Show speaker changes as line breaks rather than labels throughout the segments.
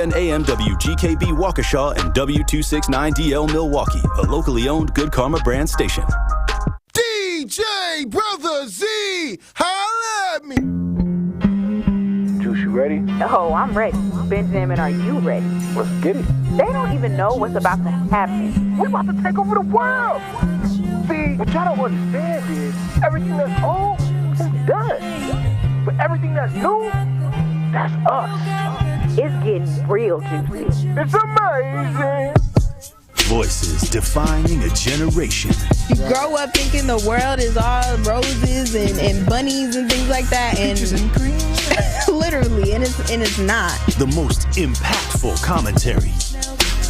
10 AM WGKB Waukesha and W269DL Milwaukee, a locally owned Good Karma brand station.
DJ Brother Z, holla at me.
Juice, you ready?
Oh, I'm ready. BenJammin, are you ready?
Let's get it.
They don't even know what's about to happen.
We're about to take over the world. See, what y'all don't understand is everything that's old is done. But everything that's new, that's us.
It's getting real juicy.
It's amazing.
Voices defining a generation.
You grow up thinking the world is all roses and bunnies and things like that, and literally, and it's not.
The most impactful commentary.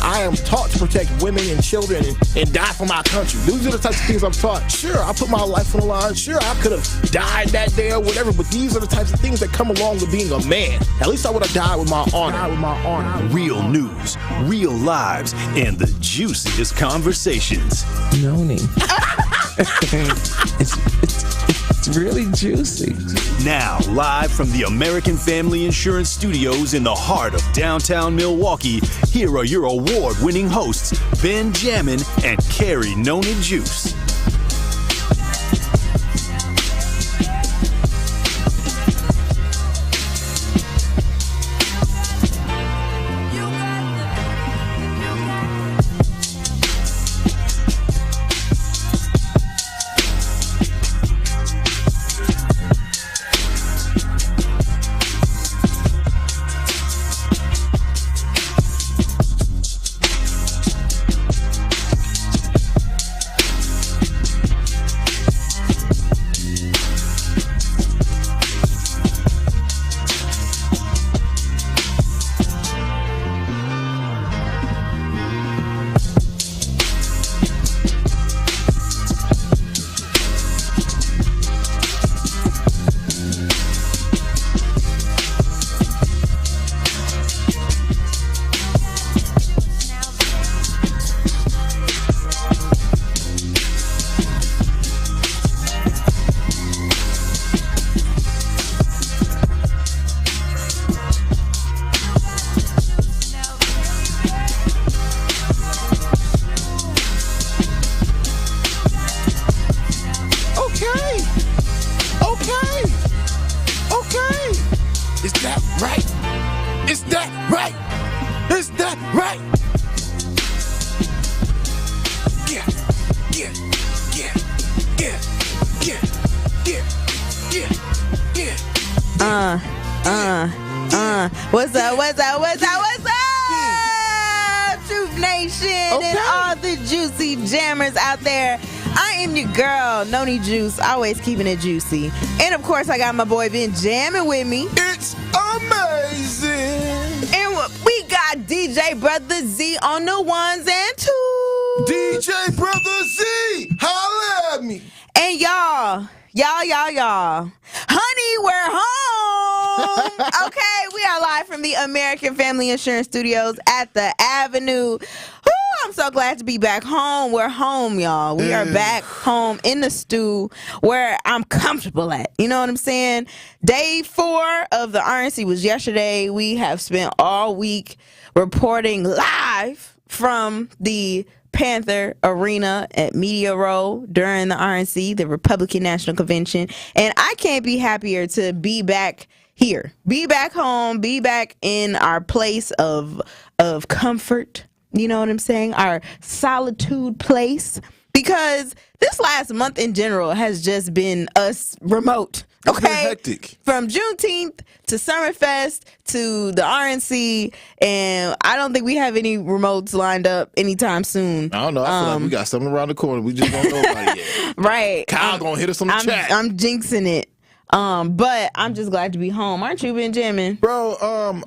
I am taught to protect women and children and die for my country. These are the types of things I'm taught. Sure, I put my life on the line. Sure, I could have died that day or whatever, but these are the types of things that come along with being a man. At least I would have died with my honor.
Real news, real lives, and the juiciest conversations.
Noni. It's really juicy.
Now, live from the American Family Insurance Studios in the heart of downtown Milwaukee, here are your award-winning hosts, BenJammin and Carrie Noni Juice.
What's up, Truth Nation, and all the juicy jammers out there. I am your girl, Noni Juice, always keeping it juicy. And of course, I got my boy BenJammin with me.
It's amazing.
And we got DJ Brother Z on the ones and twos.
DJ Brother Z, holla at me.
And y'all, honey, we're home. Okay, we are live from the American Family Insurance Studios at the Avenue. Woo, I'm so glad to be back home. We're home, y'all. We are back home in the stew where I'm comfortable at. You know what I'm saying? Day 4 of the RNC was yesterday. We have spent all week reporting live from the Panther Arena at Media Row during the RNC, the Republican National Convention. And I can't be happier to be back here, be back home, be back in our place of comfort. You know what I'm saying? Our solitude place. Because this last month in general has just been us remote. Okay,
it's been hectic. From
Juneteenth to Summerfest to the RNC, and I don't think we have any remotes lined up anytime soon.
I don't know. I feel like we got something around the corner. We just don't know about it yet.
Right.
Kyle gonna hit us on the chat.
I'm jinxing it. But I'm just glad to be home. Aren't you, BenJammin?
Bro,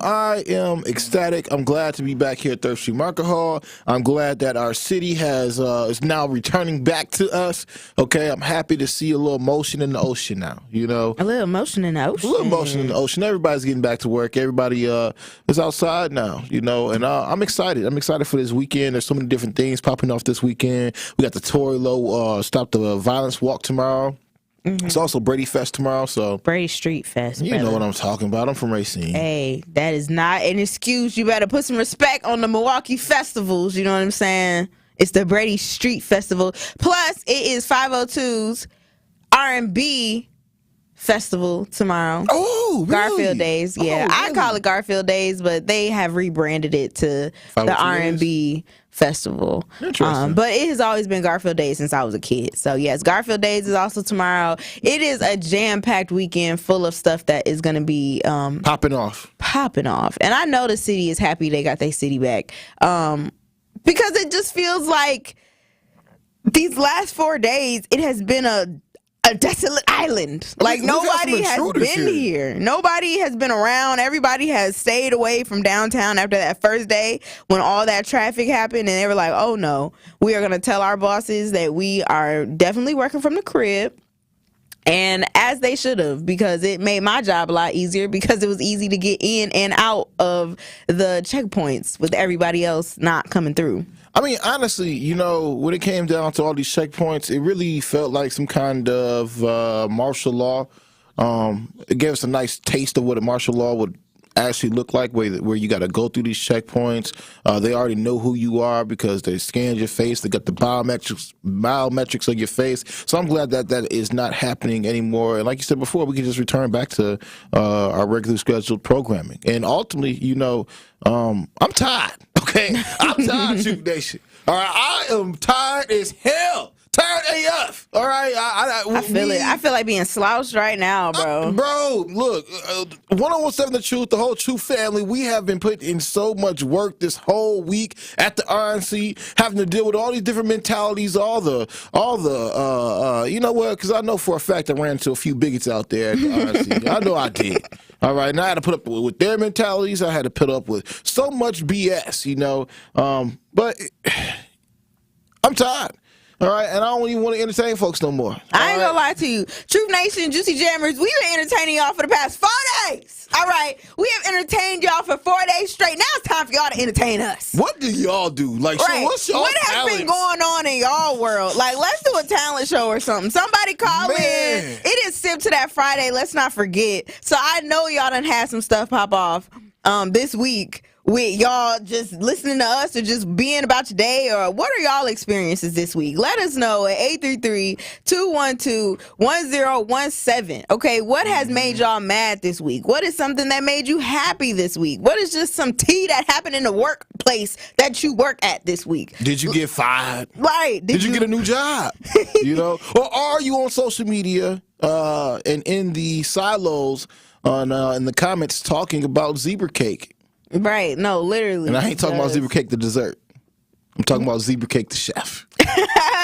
I am ecstatic. I'm glad to be back here at Third Street Market Hall. I'm glad that our city has is now returning back to us. Okay, I'm happy to see a little motion in the ocean now. You know,
a little motion in the ocean.
A little motion in the ocean. Everybody's getting back to work. Everybody is outside now. You know, and I'm excited. I'm excited for this weekend. There's so many different things popping off this weekend. We got the Tory Lowe Stop the Violence Walk tomorrow. It's also Brady Fest tomorrow, so
Brady Street Fest.
you know what I'm talking about. I'm from Racine.
Hey, that is not an excuse. You better put some respect on the Milwaukee festivals. You know what I'm saying? It's the Brady Street Festival. Plus, it is 502's R&B Festival tomorrow.
Oh, really?
Garfield Days. Yeah,
Oh,
I
really?
call it Garfield Days, but they have rebranded it to the
502
R&B Festival.
Interesting.
But it has always been Garfield Days since I was a kid. So yes, Garfield Days is also tomorrow. It is a jam-packed weekend full of stuff that is going to be
Popping off.
And I know the city is happy they got their city back, because it just feels like these last 4 days it has been a desolate island. Like
we've had some
nobody has
intruders
been here. Nobody has been around. Everybody has stayed away from downtown after that first day when all that traffic happened, and they were like, oh no, we are going to tell our bosses that we are definitely working from the crib. And as they should have, because it made my job a lot easier, because it was easy to get in and out of the checkpoints with everybody else not coming through.
I mean, honestly, you know, when it came down to all these checkpoints, it really felt like some kind of martial law. It gave us a nice taste of what a martial law would actually look like, where you got to go through these checkpoints. They already know who you are because they scanned your face. They got the biometrics of your face. So I'm glad that that is not happening anymore. And like you said before, we can just return back to our regularly scheduled programming. And ultimately, you know, I'm tired. Okay, I'm tired, Truth Nation. All right, I am tired as hell. Tired AF. All right,
I feel it. I feel like being slouched right now, bro.
Bro, look, 1017 The Truth, the whole Truth family, we have been put in so much work this whole week at the RNC, having to deal with all these different mentalities, all the, you know what? Because I know for a fact I ran into a few bigots out there at the RNC. I know I did. All right, and I had to put up with their mentalities. I had to put up with so much BS, you know. But I'm tired. All right, and I don't even want to entertain folks no more.
I ain't gonna lie to you. Truth Nation, Juicy Jammers, we've been entertaining y'all for the past 4 days. All right, we have entertained y'all for 4 days straight. Now it's time for y'all to entertain us.
What do y'all do? Like,
right.
so what's y'all
What has
talents?
been going on in y'all world? Like, let's do a talent show or something. Somebody call in. It is Sip to That Friday. Let's not forget. So I know y'all done had some stuff pop off this week with y'all just listening to us or just being about your day, or what are y'all experiences this week? Let us know at 833-212-1017. Okay, what has made y'all mad this week? What is something that made you happy this week? What is just some tea that happened in the workplace that you work at this week?
Did you get fired?
Right.
Did you get a new job? You know? Or are you on social media and in the silos in the comments talking about zebra cake?
Right. No, literally.
And I ain't talking about zebra cake the dessert. I'm talking about zebra cake the chef.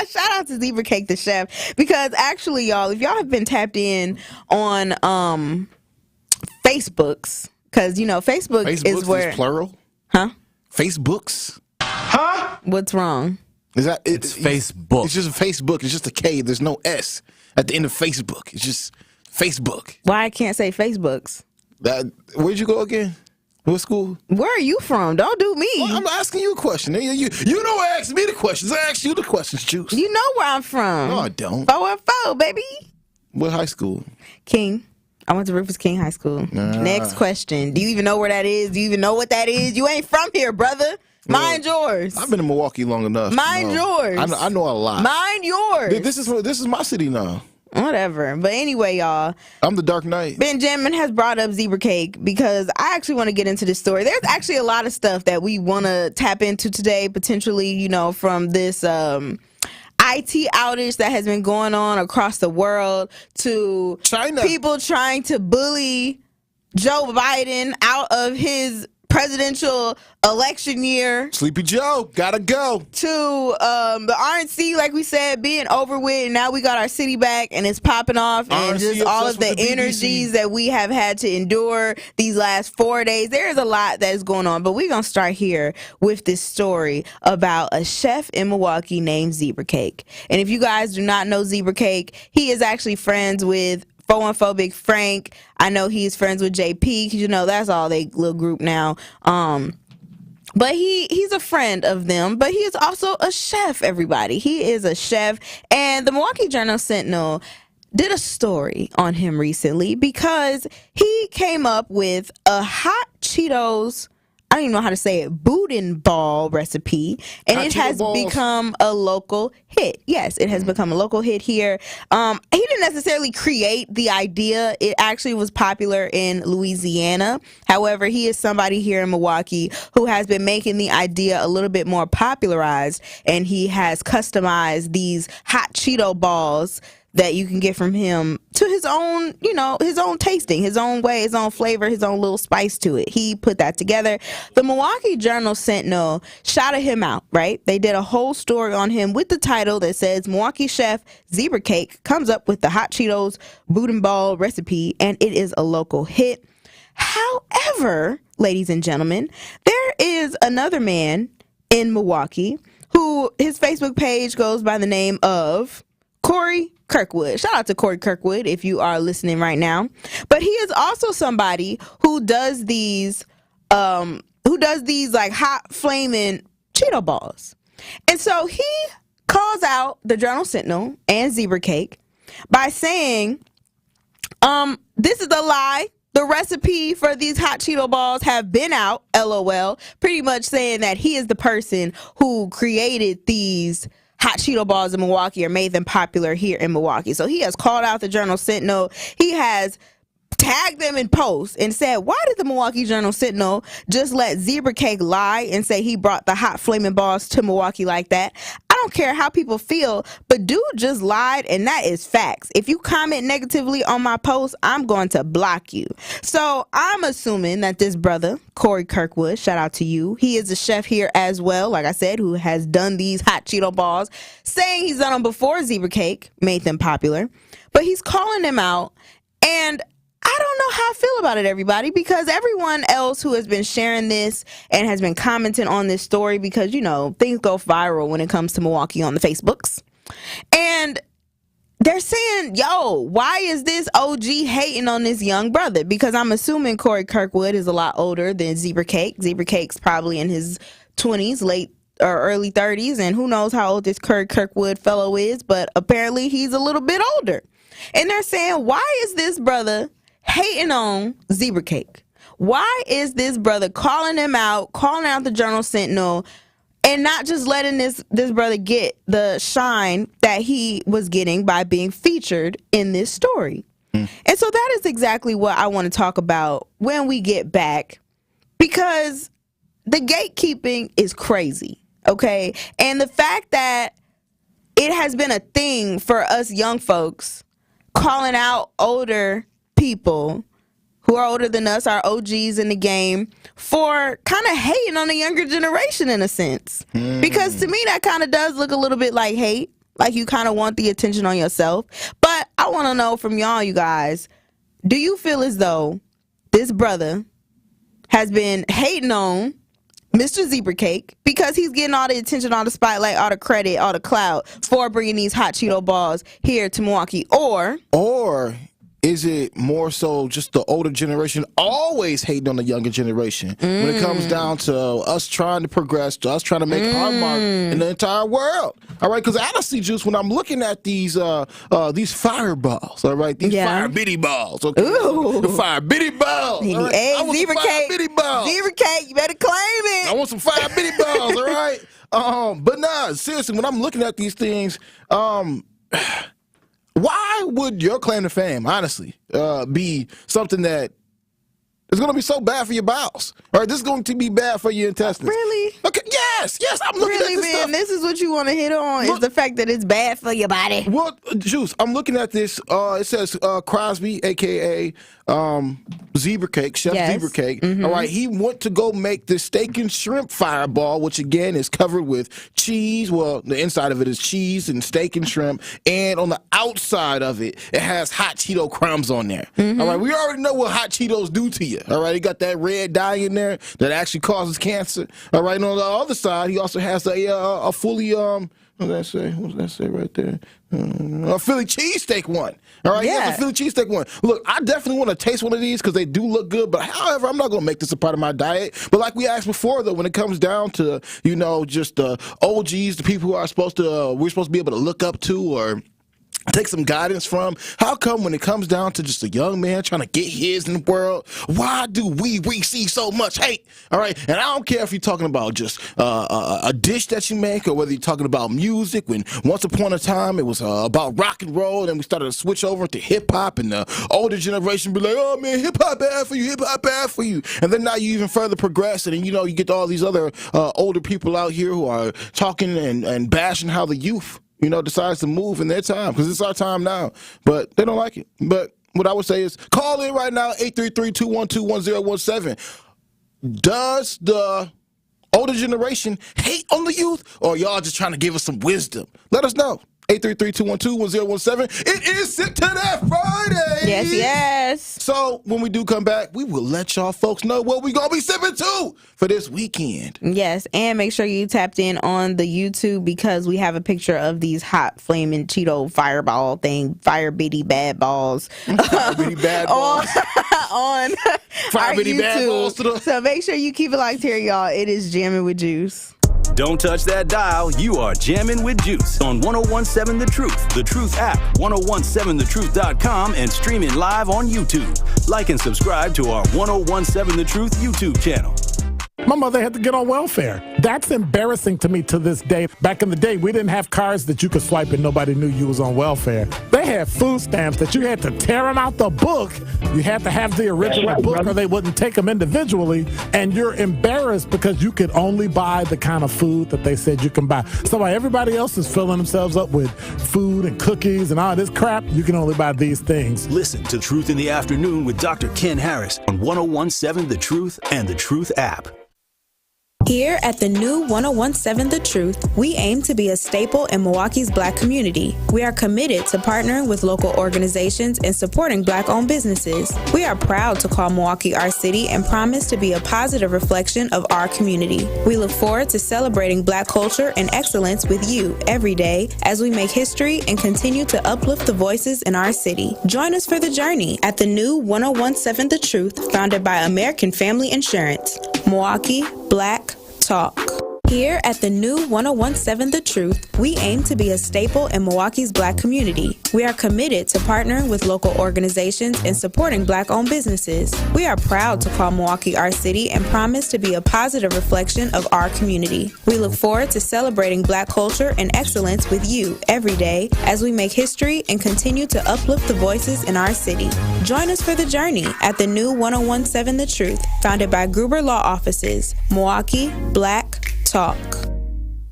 Shout out to Zebra Cake the chef, because actually, y'all, if y'all have been tapped in on Facebooks, because you know Facebook is where
is plural.
Huh?
Facebooks.
What's wrong?
Is that
It's Facebook.
It's just a Facebook. It's just a K. There's no S at the end of Facebook. It's just Facebook.
Why I can't say Facebooks?
Where'd you go again? What school?
Where are you from? Don't do me.
Well, I'm asking you a question. You don't ask me the questions. I ask you the questions, Juice.
You know where I'm from.
No, I don't.
414, baby.
What high school?
King. I went to Rufus King High School. Next question. Do you even know where that is? Do you even know what that is? You ain't from here, brother. Mind yours.
I've been in Milwaukee long enough.
Mind yours.
I know a lot.
Mind yours.
This is my city now.
Whatever. But anyway, y'all.
I'm the Dark Knight.
BenJammin has brought up zebra cake because I actually want to get into this story. There's actually a lot of stuff that we want to tap into today, potentially, you know, from this IT outage that has been going on across the world to
China.
People trying to bully Joe Biden out of his presidential election year.
Sleepy Joe, gotta go.
To the RNC, like we said, being over with, and now we got our city back and it's popping off, and
RNC
just all of the
obsessed with the
energies
BBC.
that we have had to endure these last 4 days. There is a lot that is going on, but we're gonna start here with this story about a chef in Milwaukee named Zebra Cake. And if you guys do not know Zebra Cake, he is actually friends with 414 Big Frank. I know he's friends with JP, because you know that's all they little group now. But he's a friend of them, but he is also a chef, everybody. He is a chef. And the Milwaukee Journal-Sentinel did a story on him recently because he came up with a hot Cheetos, I don't even know how to say it, boudin ball recipe, and
Hot
it
Cheeto
has
balls.
become a local hit. Yes, it has become a local hit here. He didn't necessarily create the idea. It actually was popular in Louisiana. However, he is somebody here in Milwaukee who has been making the idea a little bit more popularized, and he has customized these hot Cheeto balls that you can get from him to his own, his own tasting, his own way, his own flavor, his own little spice to it. He put that together. The Milwaukee Journal-Sentinel shouted him out, right? They did a whole story on him with the title that says Milwaukee chef Zebra Cake comes up with the hot Cheetos boudin ball recipe, and it is a local hit. However, ladies and gentlemen, there is another man in Milwaukee who his Facebook page goes by the name of Corey Kirkwood. Shout out to Corey Kirkwood if you are listening right now. But he is also somebody who does these like hot flaming Cheeto balls. And so he calls out the Journal Sentinel and Zebra Cake by saying, this is a lie. The recipe for these hot Cheeto balls have been out, LOL, pretty much saying that he is the person who created these hot Cheeto balls in Milwaukee or made them popular here in Milwaukee. So he has called out the Journal Sentinel. He has tagged them in posts and said, why did the Milwaukee Journal Sentinel just let Zebra Cake lie and say he brought the hot flaming balls to Milwaukee like that? I don't care how people feel, but dude just lied, and that is facts. If you comment negatively on my post, I'm going to block you. So I'm assuming that this brother, Corey Kirkwood, shout out to you, he is a chef here as well, like I said, who has done these hot Cheeto balls, saying he's done them before Zebra Cake made them popular, but he's calling them out. And I don't know how I feel about it, everybody, because everyone else who has been sharing this and has been commenting on this story, because, things go viral when it comes to Milwaukee on the Facebooks. And they're saying, yo, why is this OG hating on this young brother? Because I'm assuming Corey Kirkwood is a lot older than Zebra Cake. Zebra Cake's probably in his 20s, late or early 30s, and who knows how old this Corey Kirkwood fellow is, but apparently he's a little bit older. And they're saying, why is this brother hating on Zebra Cake? Why is this brother calling him out, calling out the Journal Sentinel, and not just letting this brother get the shine that he was getting by being featured in this story? And so that is exactly what I want to talk about when we get back, because the gatekeeping is crazy, okay? And the fact that it has been a thing for us young folks calling out older people who are older than us, our OGs in the game, for kind of hating on the younger generation in a sense. Because to me, that kind of does look a little bit like hate, like you kind of want the attention on yourself. But I want to know from y'all, you guys, do you feel as though this brother has been hating on Mr. Zebra Cake because he's getting all the attention, all the spotlight, all the credit, all the clout for bringing these hot Cheeto balls here to Milwaukee? Or
is it more so just the older generation always hating on the younger generation when it comes down to us trying to progress, to us trying to make our mark in the entire world? All right, because honestly, Juice, when I'm looking at these fireballs, all right, these fire bitty balls, okay, the fire bitty balls. All right?
Hey,
I want
Zebra
some fire
Cake,
bitty balls.
Zebra Cake, you better claim it.
I want some fire bitty balls, all right? But nah, seriously, when I'm looking at these things, why would your claim to fame, honestly, be something that is going to be so bad for your bowels? Or this is going to be bad for your intestines?
Really?
Okay, yes, I'm looking at this stuff.
This is what you want to hit on, is the fact that it's bad for your body.
Well, Juice, I'm looking at this. It says Crosby, a.k.a. Zebra Cake, Chef Zebra Cake. All right, he went to go make this steak and shrimp fireball, which again is covered with cheese. Well, the inside of it is cheese and steak and shrimp, and on the outside of it, it has hot Cheeto crumbs on there. All right, we already know what hot Cheetos do to you. All right, he got that red dye in there that actually causes cancer. All right, and on the other side, he also has a fully what does that say right there? A Philly cheesesteak one. All right, yeah, a Philly cheesesteak one. Look, I definitely want to taste one of these because they do look good. But however, I'm not going to make this a part of my diet. But like we asked before, though, when it comes down to just the OGs, the people who are we're supposed to be able to look up to, or take some guidance from. How come when it comes down to just a young man trying to get his in the world, why do we see so much hate? All right, and I don't care if you're talking about just a dish that you make, or whether you're talking about music. When once upon a time it was about rock and roll, and we started to switch over to hip hop, and the older generation be like, "Oh man, hip hop bad for you, hip hop bad for you," and then now you even further progress, and you get all these other older people out here who are talking and bashing how the youth decides to move in their time, because it's our time now, but they don't like it. But what I would say is call in right now, 833-212-1017. Does the older generation hate on the youth, or y'all just trying to give us some wisdom? Let us know. 833-212-1017. It is Sick to That Friday.
Yes.
So when we do come back, we will let y'all folks know what we gonna be sipping to for this weekend.
Yes, and make sure you tapped in on the YouTube, because we have a picture of these hot flaming Cheeto fireball thing, fire bitty bad balls,
Fire bitty bad balls.
on
Fire
our
bitty bad balls to
YouTube.
the-
So make sure you keep it locked here, y'all. It is Jammin' with Juice.
Don't touch that dial. You are jamming with Juice on 1017 The Truth, The Truth app, 1017thetruth.com, and streaming live on YouTube. Like and subscribe to our 1017 The Truth YouTube channel.
My mother had to get on welfare. That's embarrassing to me to this day. Back in the day, we didn't have cards that you could swipe and nobody knew you was on welfare. They had food stamps that you had to tear them out the book. You had to have the original book or they wouldn't take them individually. And you're embarrassed because you could only buy the kind of food that they said you can buy. So while everybody else is filling themselves up with food and cookies and all this crap, you can only buy these things.
Listen to Truth in the Afternoon with Dr. Ken Harris on 1017 The Truth and The Truth app.
Here at the new 1017 The Truth, we aim to be a staple in Milwaukee's Black community. We are committed to partnering with local organizations and supporting Black-owned businesses. We are proud to call Milwaukee our city and promise to be a positive reflection of our community. We look forward to celebrating Black culture and excellence with you every day as we make history and continue to uplift the voices in our city. Join us for the journey at the new 1017 The Truth, founded by American Family Insurance. Milwaukee Black Talk. Here at the new 1017 The Truth, we aim to be a staple in Milwaukee's Black community. We are committed to partnering with local organizations and supporting Black-owned businesses. We are proud to call Milwaukee our city and promise to be a positive reflection of our community. We look forward to celebrating Black culture and excellence with you every day as we make history and continue to uplift the voices in our city. Join us for the journey at the new 1017 The Truth, founded by Gruber Law Offices, Milwaukee Black Talk.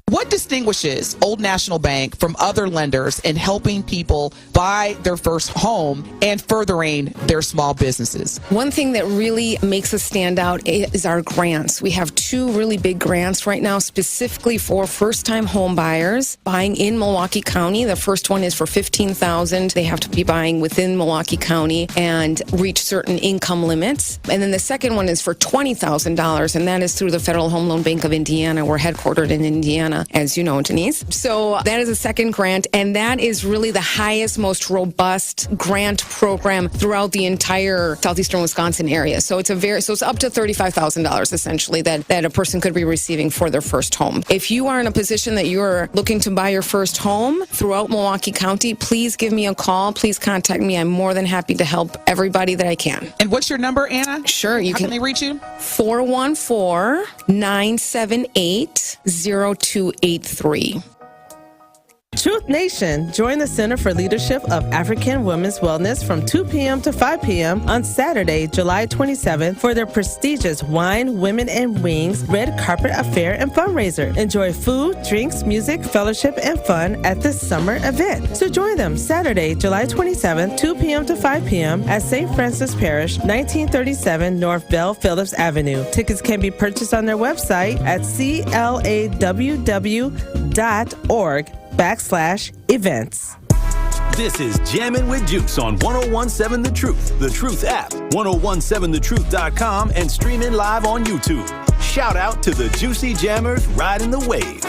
What distinguishes Old National Bank from other lenders in helping people buy their first home and furthering their small businesses?
One thing that really makes us stand out is our grants. We have 2 really big grants right now specifically for first-time home buyers buying in Milwaukee County. The first one is for $15,000. They have to be buying within Milwaukee County and reach certain income limits. And then the second one is for $20,000, and that is through the Federal Home Loan Bank of Indiana. We're headquartered in Indiana, as you know, Denise. So that is a second grant, and that is really the highest, most robust grant program throughout the entire southeastern Wisconsin area. So it's it's up to $35,000 essentially that a person could be receiving for their first home. If you are in a position that you're looking to buy your first home throughout Milwaukee County, please give me a call. Please contact me. I'm more than happy to help everybody that I can.
And what's your number, Anna?
Sure.
How can they reach you?
414-978-0283.
Truth Nation, join the Center for Leadership of African Women's Wellness from 2 p.m. to 5 p.m. on Saturday, July 27th for their prestigious Wine, Women, and Wings Red Carpet Affair and Fundraiser. Enjoy food, drinks, music, fellowship, and fun at this summer event. So join them Saturday, July 27th, 2 p.m. to 5 p.m. at St. Francis Parish, 1937 North Bell Phillips Avenue. Tickets can be purchased on their website at claww.org/events.
This is Jammin' with Juice on 1017 The Truth, The Truth app, 1017thetruth.com, and streaming live on YouTube. Shout out to the Juicy Jammers riding the wave.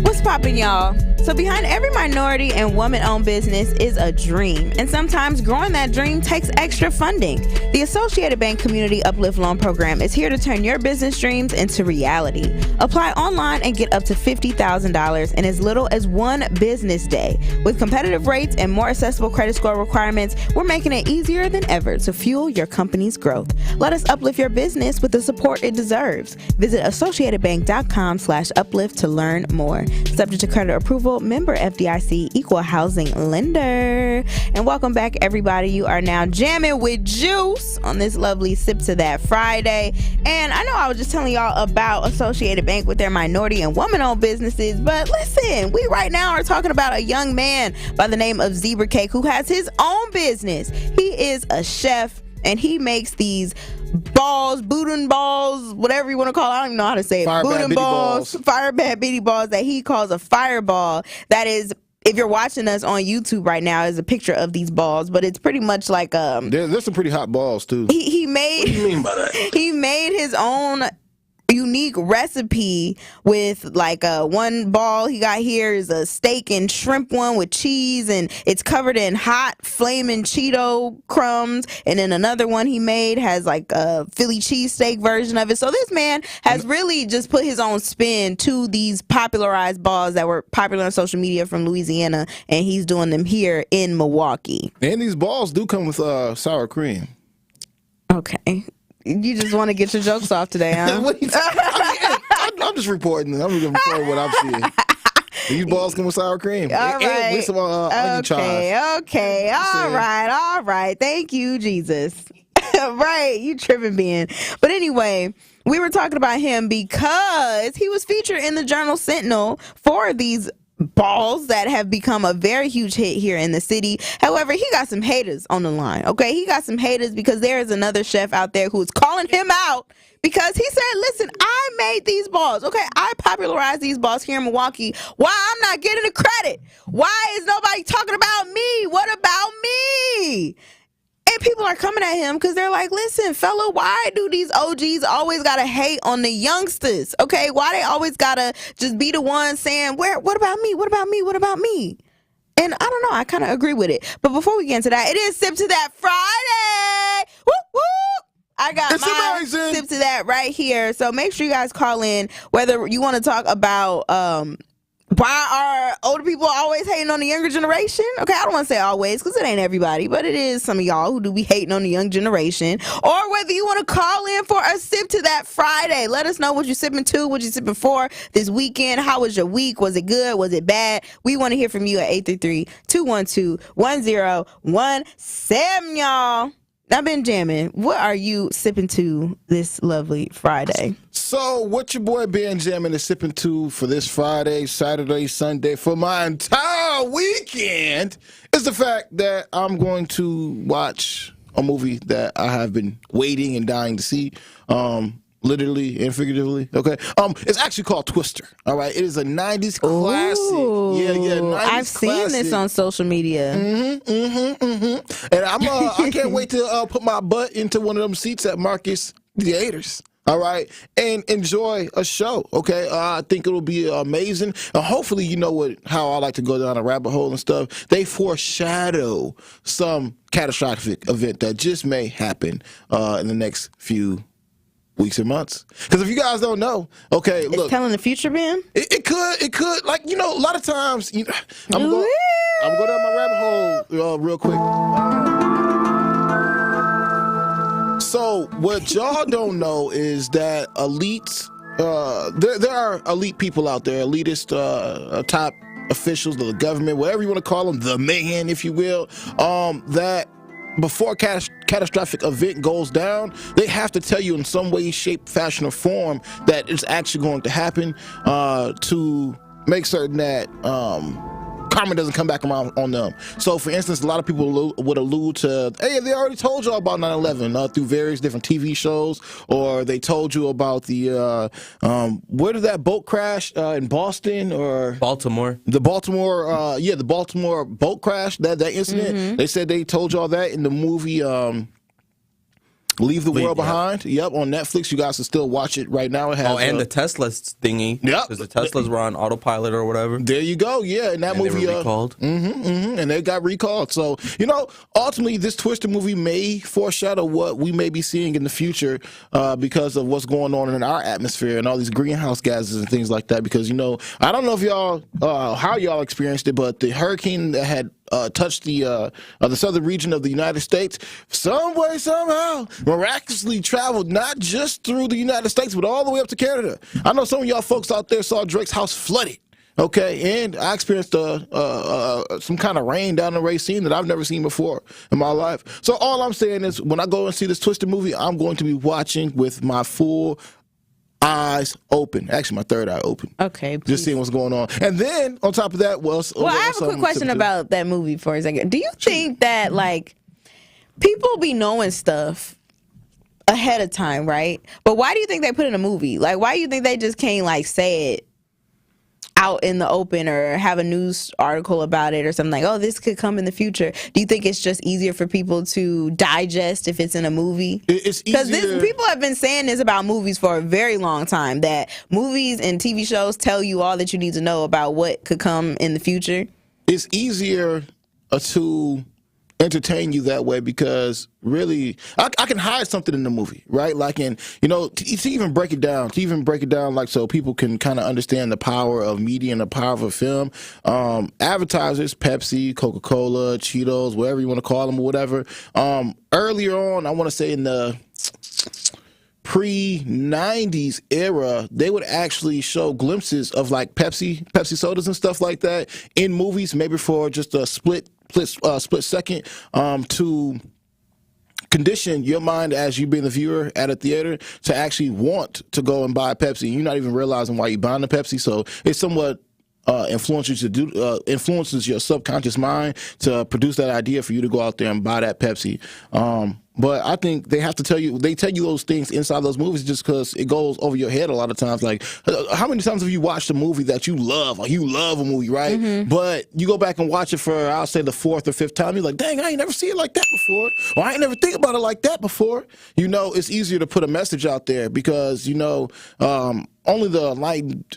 What's poppin', y'all? So behind every minority and woman-owned business is a dream, and sometimes growing that dream takes extra funding. The Associated Bank Community Uplift Loan Program is here to turn your business dreams into reality. Apply online and get up to $50,000 in as little as one business day. With competitive rates and more accessible credit score requirements, we're making it easier than ever to fuel your company's growth. Let us uplift your business with the support it deserves. Visit associatedbank.com/uplift to learn more. Subject to credit approval, member FDIC, equal housing lender. And welcome back, everybody. You are now jamming with Juice on this lovely Sip to That Friday. And I know I was just telling y'all about Associated Bank with their minority and woman-owned businesses, but listen, we right now are talking about a young man by the name of Zebra Cake who has his own business. He is a chef, and he makes these balls, boudin balls, whatever you want to call it. I don't even know how to say it. Boudin balls, fire bad bitty balls that he calls a fireball. That is, if you're watching us on YouTube right now, is a picture of these balls, but it's pretty much like
there's some pretty hot balls too.
He made.
What do you mean by that?
He made his own unique recipe with like one ball he got here is a steak and shrimp one with cheese, and it's covered in hot flaming Cheeto crumbs, and then another one he made has like a Philly cheesesteak version of it. So this man has really just put his own spin to these popularized balls that were popular on social media from Louisiana, and he's doing them here in Milwaukee.
And these balls do come with sour cream.
Okay. You just want to get your jokes off today, huh?
I'm just reporting. I'm just reporting what I'm seeing. These balls come with sour cream.
All right.
And with some onion chives.
Okay. All right. Thank you, Jesus. Right. You tripping, Ben. But anyway, we were talking about him because he was featured in the Journal Sentinel for these balls that have become a very huge hit here in the city. However, he got some haters on the line. Okay, he got some haters because there is another chef out there who is calling him out because he said, listen, I made these balls. Okay, I popularized these balls here in Milwaukee. Why I'm not getting the credit? Why is nobody talking about me? What about me? And people are coming at him because they're like, listen, fella, why do these OGs always got to hate on the youngsters? Okay, why they always got to just be the ones saying, what about me? What about me? What about me? And I don't know, I kind of agree with it. But before we get into that, it is Sip to That Friday. Woo, woo. I got my Sip to That right here. So make sure you guys call in, whether you want to talk about why are older people always hating on the younger generation? Okay, I don't want to say always because it ain't everybody, but it is some of y'all who do be hating on the young generation. Or whether you want to call in for a Sip to That Friday. Let us know what you're sipping to, what you're sipping for this weekend. How was your week? Was it good? Was it bad? We want to hear from you at 833-212-1017, y'all. I've been jamming. What are you sipping to this lovely Friday?
So, what your boy BenJammin is sipping to for this Friday, Saturday, Sunday, for my entire weekend is the fact that I'm going to watch a movie that I have been waiting and dying to see. Literally and figuratively, okay? It's actually called Twister, all right? It is a 90s classic.
Ooh,
yeah, 90s
I've seen this on social media.
And I can't wait to put my butt into one of them seats at Marcus Theaters, all right, and enjoy a show, okay? I think it'll be amazing. Hopefully, you know how I like to go down a rabbit hole and stuff. They foreshadow some catastrophic event that just may happen in the next few weeks and months. Because if you guys don't know, okay, look.
It's telling the future, Ben?
It could. Like, a lot of times, I'm going to go down my rabbit hole real quick. So, what y'all don't know is that elites, there are elite people out there, elitist top officials of the government, whatever you want to call them, the man, if you will, that before a catastrophic event goes down, they have to tell you in some way, shape, fashion, or form that it's actually going to happen to make certain that karma doesn't come back around on them. So, for instance, a lot of people would allude to, hey, they already told you about 9/11 through various different TV shows, or they told you about the, where did that boat crash in Boston or
Baltimore?
The Baltimore boat crash, that incident. They said they told you all that in the movie. Leave the World Behind. Yep, on Netflix. You guys can still watch it right now. It has,
and the Tesla thingy.
Yep.
Because the Teslas were on autopilot or whatever.
There you go. Yeah, and that movie.
They were recalled.
And they got recalled. So, ultimately, this Twister movie may foreshadow what we may be seeing in the future because of what's going on in our atmosphere and all these greenhouse gases and things like that. Because, I don't know if y'all, how y'all experienced it, but the hurricane that had touched the southern region of the United States, some way, somehow, miraculously traveled not just through the United States, but all the way up to Canada. I know some of y'all folks out there saw Drake's house flooded. Okay, and I experienced some kind of rain down the Racine that I've never seen before in my life. So all I'm saying is, when I go and see this Twisted movie, I'm going to be watching with my full eyes open. Actually, my third eye open.
Okay, please.
Just seeing what's going on. And then, on top of that,
I have a quick question about that movie for a second. Do you think that, people be knowing stuff ahead of time, right? But why do you think they put it in a movie? Why do you think they just can't, say it out in the open or have a news article about it or something this could come in the future? Do you think it's just easier for people to digest if it's in a movie?
It's easier.
Because people have been saying this about movies for a very long time, that movies and TV shows tell you all that you need to know about what could come in the future.
It's easier to entertain you that way because really I can hide something in the movie, right? To even break it down so people can kind of understand the power of media and the power of a film. Advertisers, Pepsi, Coca-Cola, Cheetos, whatever you want to call them or whatever. Earlier on, I want to say in the pre-90s era, they would actually show glimpses of Pepsi sodas and stuff like that in movies, maybe for just a split second, to condition your mind as you being the viewer at a theater to actually want to go and buy a Pepsi. You're not even realizing why you're buying the Pepsi. So it's somewhat influences your subconscious mind to produce that idea for you to go out there and buy that Pepsi. But I think they tell you those things inside those movies just because it goes over your head a lot of times. How many times have you watched a movie that you love? You love a movie, right? Mm-hmm. But you go back and watch it for, I'll say, the fourth or fifth time. You're like, dang, I ain't never seen it like that before. Or I ain't never think about it like that before. It's easier to put a message out there because, only the enlightened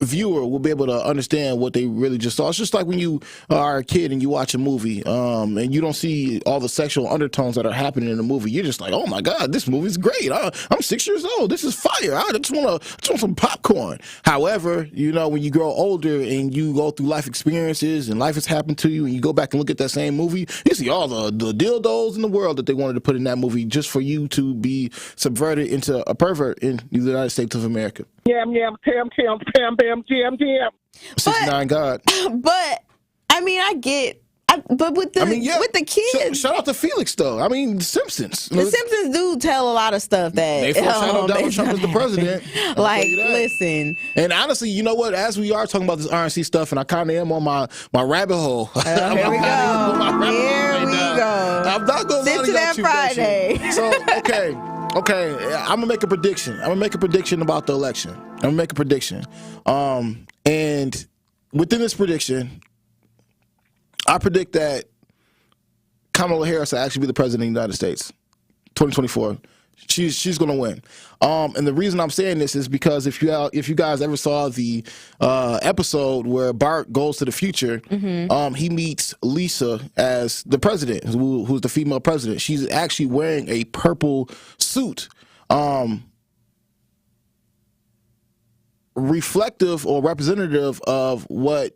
viewer will be able to understand what they really just saw. It's just like when you are a kid and you watch a movie and you don't see all the sexual undertones that are happening in the movie. You're just like, oh my God, this movie's great. I'm 6 years old. This is fire. I just want some popcorn. However, when you grow older and you go through life experiences and life has happened to you and you go back and look at that same movie, you see all the dildos in the world that they wanted to put in that movie just for you to be subverted into a pervert in the United States of America.
Yam, yam, tam, tam, tam, bam, jam, jam.
69 God.
But, I get... But with the kids...
Shout out to Felix, though. The Simpsons.
The Simpsons do tell a lot lot of stuff that...
They foreshadow Donald Trump as the president.
Listen.
And honestly, you know what? As we are talking about this RNC stuff, and I kind of am on my rabbit hole.
Here we go. Here we go.
I'm not going to lie to
that Friday.
So, okay, I'm going to make a prediction. I'm going to make a prediction about the election. I'm going to make a prediction. And within this prediction, I predict that Kamala Harris will actually be the president of the United States, 2024. She's going to win. And the reason I'm saying this is because if you guys ever saw the episode where Bart goes to the future, he meets Lisa as the president, who's the female president. She's actually wearing a purple suit, reflective or representative of what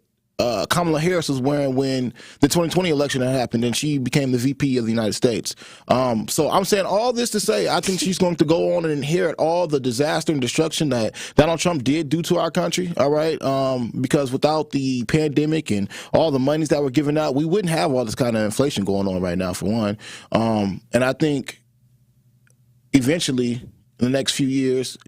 Kamala Harris was wearing when the 2020 election had happened and she became the VP of the United States. So I'm saying all this to say I think she's going to go on and inherit all the disaster and destruction that Donald Trump did do to our country, all right? Because without the pandemic and all the monies that were given out, we wouldn't have all this kind of inflation going on right now, for one. And I think eventually in the next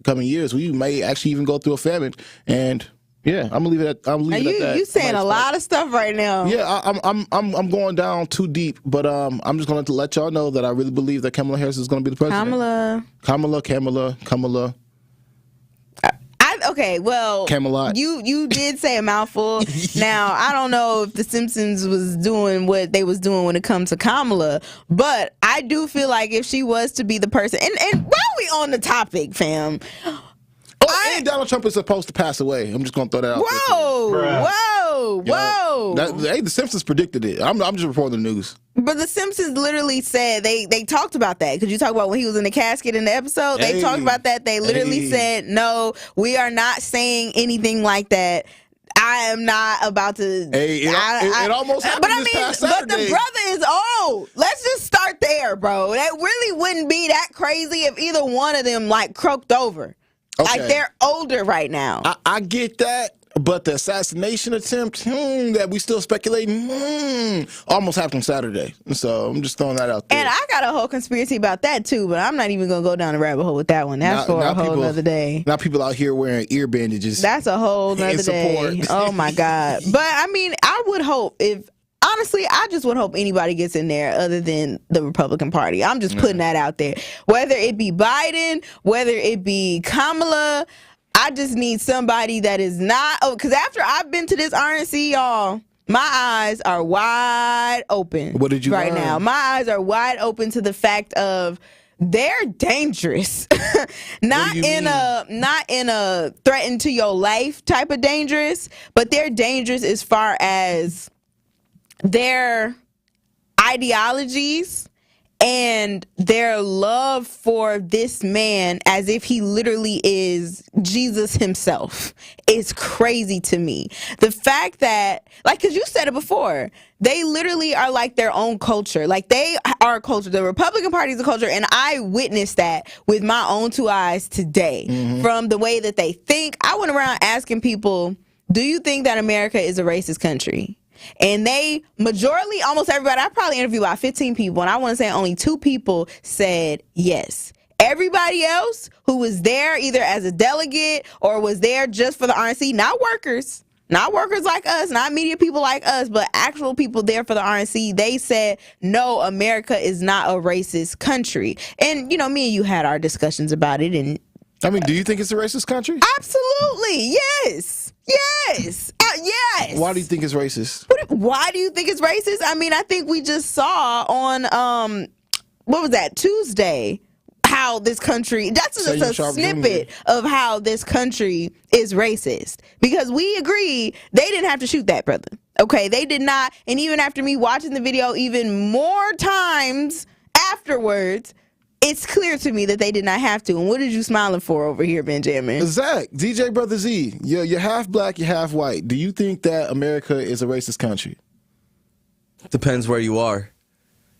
coming years, we may actually even go through a famine. And yeah, I'm gonna leave it at that.
You saying a lot of stuff right now.
Yeah, I'm going down too deep, but I'm just going to let y'all know that I really believe that Kamala Harris is going to be the president.
Kamala.
Kamala.
Okay, well,
Camelot.
You did say a mouthful. Now, I don't know if The Simpsons was doing what they was doing when it comes to Kamala, but I do feel like if she was to be the person, and while we on the topic, fam.
And Donald Trump is supposed to pass away. I'm just going to throw that out there. Hey, The Simpsons predicted it. I'm just reporting the news.
But The Simpsons literally said, they talked about that. Because you talk about when he was in the casket in the episode. They talked about that. They literally said, no, we are not saying anything like that. I am not about to.
It almost happened this past Saturday.
But the brother is old. Let's just start there, bro. That really wouldn't be that crazy if either one of them, like, croaked over.
Okay.
Like, they're older right now.
I get that, but the assassination attempt that we still speculating almost happened Saturday. So I'm just throwing that out there.
And I got a whole conspiracy about that, too, but I'm not even going to go down the rabbit hole with that one. That's for a whole other day.
Now people out here wearing ear bandages.
That's a whole other day. Oh, my God. But, I mean, I would hope honestly, I just would hope anybody gets in there other than the Republican Party. I'm just putting that out there. Whether it be Biden, whether it be Kamala, I just need somebody that is not. Oh, because after I've been to this RNC, y'all, my eyes are wide open.
What did you
right
learn?
now? My eyes are wide open to the fact of they're dangerous. not in a threaten to your life type of dangerous, but they're dangerous as far as their ideologies and their love for this man as if he literally is Jesus himself is crazy to me. The fact that, like, because you said it before, they literally are like their own culture. Like, they are a culture. The Republican Party is a culture, and I witnessed that with my own two eyes today. From the way that they think. I went around asking people, do you think that America is a racist country? And almost everybody, I probably interviewed about 15 people, and I want to say only 2 people said yes. Everybody else who was there either as a delegate or was there just for the RNC, not workers like us, not media people like us, but actual people there for the RNC, they said, no, America is not a racist country. And, me and you had our discussions about it. And
I mean, do you think it's a racist country?
Absolutely, yes. Yes. Yes.
Why do you think it's racist?
Why do you think it's racist? I mean, I think we just saw on, what was that, Tuesday, how this country, that's just a snippet of how this country is racist. Because we agree they didn't have to shoot that brother. Okay, they did not. And even after me watching the video even more times afterwards, it's clear to me that they did not have to. And what are you smiling for over here, BenJammin?
Zach, DJ Brother Z, you're half black, you're half white. Do you think that America is a racist country?
Depends where you are.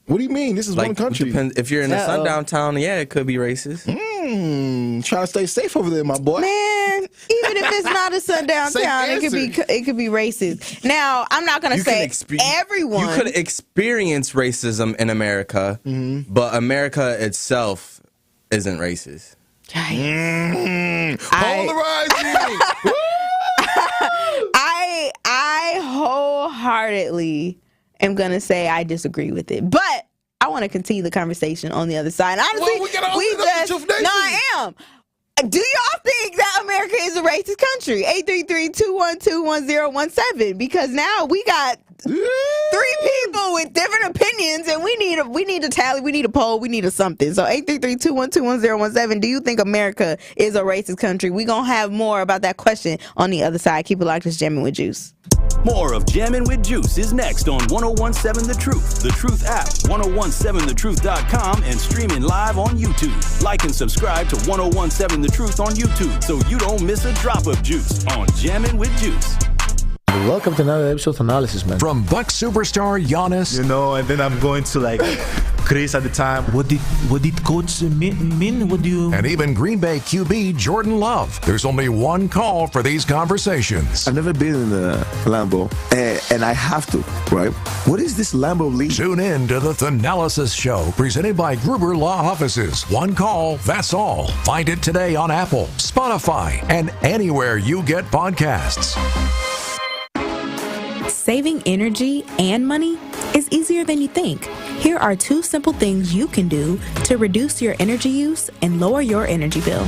What do you mean? This is one country.
Depends. If you're in a sundown town, yeah, it could be racist.
Trying to stay safe over there, my boy.
Man, even if it's not a sundown town, it could be racist. Now, I'm not going to say everyone.
You could experience racism in America, but America itself isn't racist.
Polarizing.
I wholeheartedly am going to say I disagree with it. But I want to continue the conversation on the other side. Honestly, I am. Do y'all think that America is a racist country? 833-212-1017. Because now we got 3 people with different opinions, and we need a tally, we need a poll, we need a something. So 833-212-1017. Do you think America is a racist country? We're going to have more about that question on the other side. Keep it locked. It's Jammin' with Juice.
More of Jammin' with Juice is next on 1017 The Truth, The Truth app, 1017thetruth.com, and streaming live on YouTube. Like and subscribe to 1017 The Truth on YouTube so you don't miss a drop of juice on Jammin' with Juice.
Welcome to another episode of Analysis, man.
From Bucks superstar Giannis.
And then I'm going to Chris at the time.
What did coach mean? What do you...
And even Green Bay QB Jordan Love. There's only one call for these conversations.
I've never been in a Lambo, and I have to, right? What is this Lambo league?
Tune in to the Thanalysis Show, presented by Gruber Law Offices. One call, that's all. Find it today on Apple, Spotify, and anywhere you get podcasts.
Saving energy and money is easier than you think. Here are 2 simple things you can do to reduce your energy use and lower your energy bill.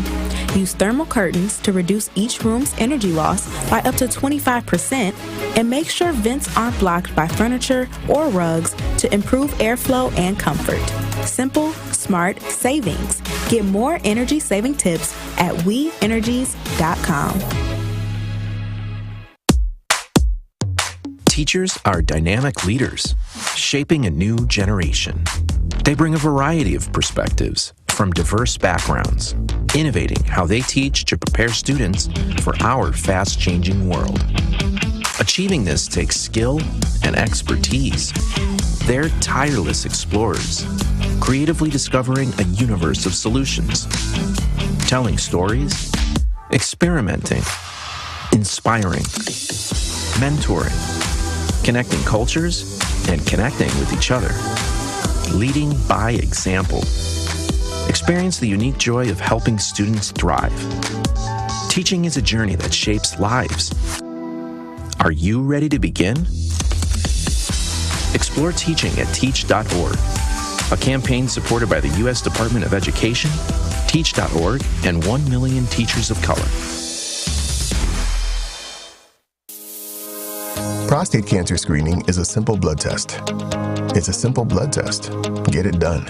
Use thermal curtains to reduce each room's energy loss by up to 25%, and make sure vents aren't blocked by furniture or rugs to improve airflow and comfort. Simple, smart savings. Get more energy-saving tips at WeEnergies.com.
Teachers are dynamic leaders, shaping a new generation. They bring a variety of perspectives from diverse backgrounds, innovating how they teach to prepare students for our fast-changing world. Achieving this takes skill and expertise. They're tireless explorers, creatively discovering a universe of solutions, telling stories, experimenting, inspiring, mentoring, connecting cultures, and connecting with each other. Leading by example. Experience the unique joy of helping students thrive. Teaching is a journey that shapes lives. Are you ready to begin? Explore teaching at teach.org, a campaign supported by the U.S. Department of Education, Teach.org, and 1 million teachers of color.
Prostate cancer screening is a simple blood test. It's a simple blood test. Get it done.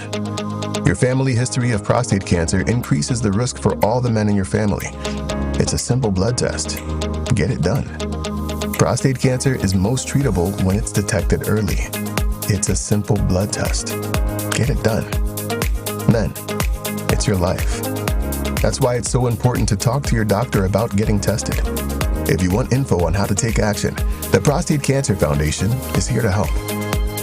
Your family history of prostate cancer increases the risk for all the men in your family. It's a simple blood test. Get it done. Prostate cancer is most treatable when it's detected early. It's a simple blood test. Get it done. Men, it's your life. That's why it's so important to talk to your doctor about getting tested. If you want info on how to take action, the Prostate Cancer Foundation is here to help.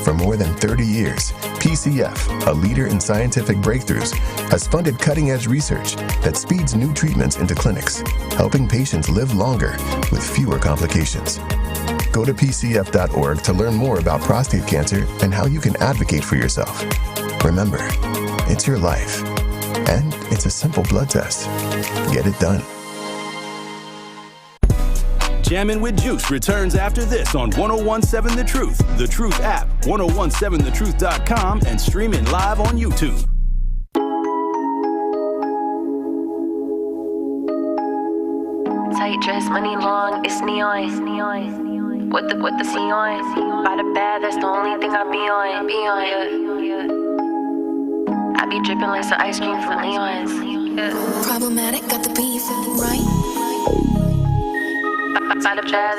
For more than 30 years, PCF, a leader in scientific breakthroughs, has funded cutting-edge research that speeds new treatments into clinics, helping patients live longer with fewer complications. Go to pcf.org to learn more about prostate cancer and how you can advocate for yourself. Remember, it's your life, and it's a simple blood test. Get it done.
Jammin' with Juice returns after this on 1017 The Truth app, 1017thetruth.com, and streaming live on YouTube.
Tight dress, money long, it's neon. What the see on? By the bed, that's the only thing I be on. Yeah. I be dripping like some ice cream from Leon's. Yeah.
Problematic, got the beef, right?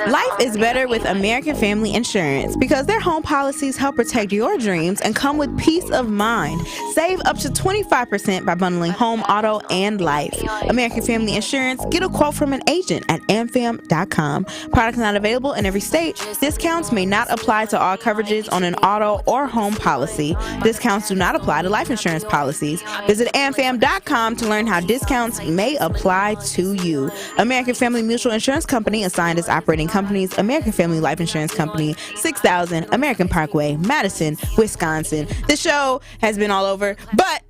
Life is better with American Family Insurance because their home policies help protect your dreams and come with peace of mind. Save up to 25% by bundling home, auto, and life. American Family Insurance, get a quote from an agent at amfam.com. Products not available in every state. Discounts may not apply to all coverages on an auto or home policy. Discounts do not apply to life insurance policies. Visit amfam.com to learn how discounts may apply to you. American Family Mutual Insurance Company, assigned as operating companies, American Family Life Insurance Company, 6000 American Parkway, Madison, Wisconsin. The show has been all over, but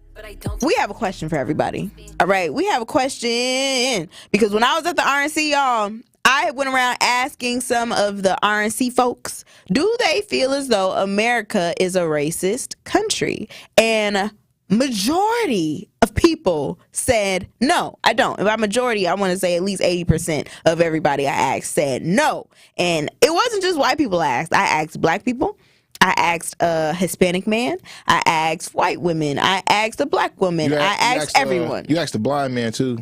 we have a question for everybody. All right, we have a question because when I was at the RNC, y'all, I went around asking some of the RNC folks, do they feel as though America is a racist country? And majority of people said no, I don't. And by majority, I want to say at least 80% of everybody I asked said no. And it wasn't just white people I asked. I asked black people. I asked a Hispanic man. I asked white women. I asked a black woman. I asked everyone.
You asked the blind man, too.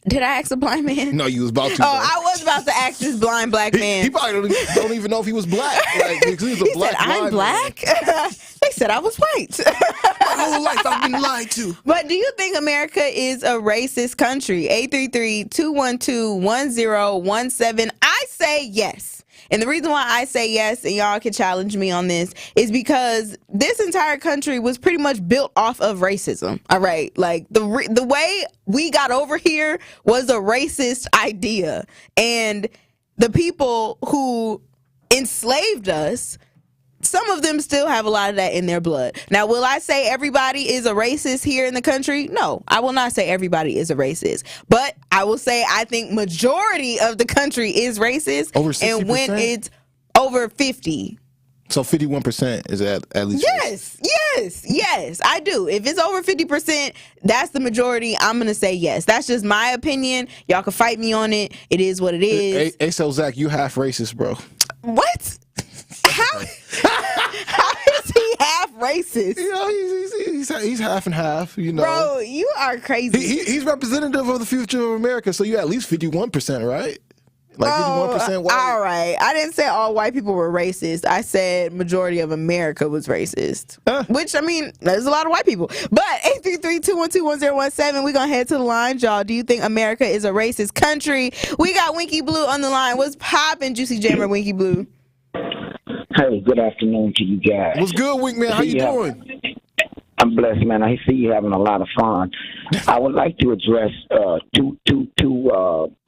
Did I ask a blind man?
No, you was about to.
Oh, I was about to ask this blind black man.
He probably don't even know if he was black. Like, he was a black
said, I'm black? They said I was white.
My whole life I've been lied to.
But do you think America is a racist country? 833-212-1017. I say yes. And the reason why I say yes, and y'all can challenge me on this, is because this entire country was pretty much built off of racism. All right, like the way we got over here was a racist idea, and the people who enslaved us, some of them still have a lot of that in their blood. Now, will I say everybody is a racist here in the country? No, I will not say everybody is a racist. But I will say I think majority of the country is racist.
Over 60%?
And when it's over 50.
So 51% is at least.
Yes, I do. If it's over 50%, that's the majority. I'm gonna say yes. That's just my opinion. Y'all can fight me on it. It is what it is.
Hey, so Zach, you half racist, bro.
What? How is he half racist?
You know, he's half and half. You know,
bro, you are crazy.
He's representative of the future of America. So you at least 51%, right? Like 51% white.
All right. I didn't say all white people were racist. I said majority of America was racist. Which, I mean, there's a lot of white people. But 833-212-1017, we're going to head to the line, y'all. Do you think America is a racist country? We got Winky Blue on the line. What's poppin', Juicy Jammer, Winky Blue?
Hey, good afternoon to you guys.
What's good, Wink Man? How you doing?
I'm blessed, man. I see you having a lot of fun. I would like to address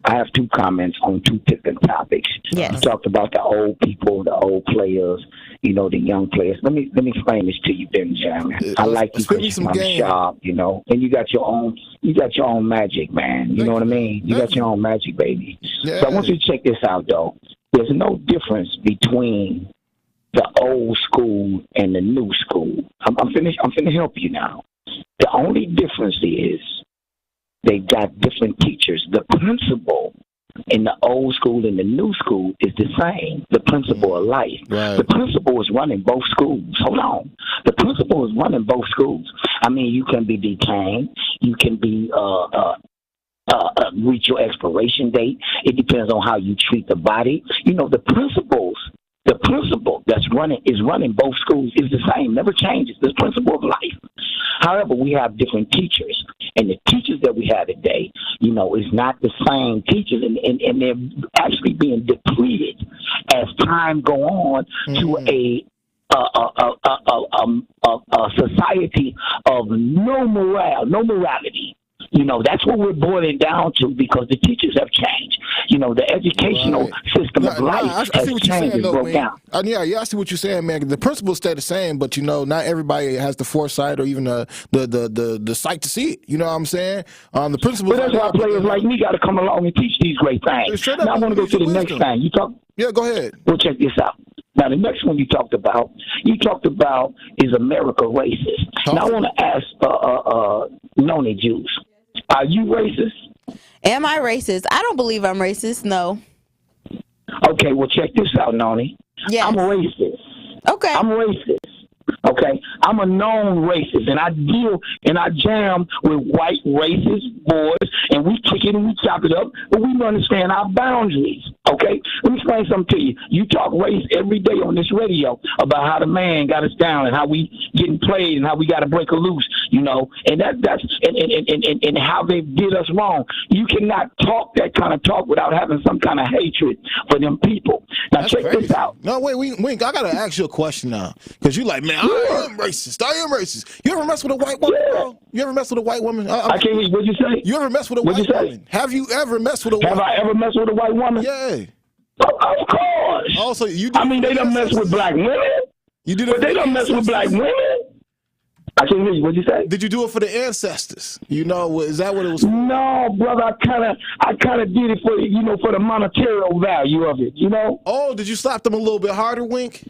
I have two comments on two different topics.
Yes.
You talked about the old people, the old players, you know, the young players. Let me explain this to you, BenJammin. I like you because you're sharp, you know, and you got your own magic, man. You know what I mean? You got your own magic, baby. Yeah. So I want you to check this out, though. There's no difference between the old school and the new school. I'm finna help you now. The only difference is they got different teachers. The principle in the old school and the new school is the same. The principle of life. Right. The principle is running both schools. Hold on. The principle is running both schools. I mean, you can be detained. You can be reach your expiration date. It depends on how you treat the body. You know, the principle that's running both schools is the same, never changes. The principle of life. However, we have different teachers, and the teachers that we have today, you know, is not the same teachers, and they're actually being depleted as time go on to a society of no morality. You know, that's what we're boiling down to because the teachers have changed. You know, the educational system of life has changed and broke down.
Yeah, I see what you're saying, man. The principles stay the same, but, you know, not everybody has the foresight or even the sight to see it. You know what I'm saying? The principles.
But that's why players like me got to come along and teach these great things. Now I want to go to the next thing. You talk.
Yeah, go ahead.
Well, check this out. Now, the next one you talked about is America racist. Now, I want to ask Noni Juice, are you racist?
Am I racist? I don't believe I'm racist, no.
Okay, well, check this out, Noni.
Yes.
I'm racist.
Okay.
I'm racist. Okay, I'm a known racist, and I deal and I jam with white racist boys, and we kick it and we chop it up, but we understand our boundaries. Okay, let me explain something to you. You talk race every day on this radio about how the man got us down and how we getting played and how we got to break a loose, you know, and that's and how they did us wrong. You cannot talk that kind of talk without having some kind of hatred for them people. Now check this out.
No, wait, Wink, I gotta ask you a question now, because you like, man, I am racist. You ever mess with a white woman, bro? You ever mess with a white woman?
I can't hear. What'd you say?
You ever mess with a white woman? Have you ever messed with a white woman?
Have I ever messed with a white woman?
Yeah.
Of course.
Also, you.
I mean, they don't mess with black women.
You did it,
but they don't mess with black women. I can't hear you. What'd you say?
Did you do it for the ancestors? You know, is that what it was for?
No, brother. I kind of did it for, you know, for the monetary value of it. You know.
Oh, did you slap them a little bit harder, Wink?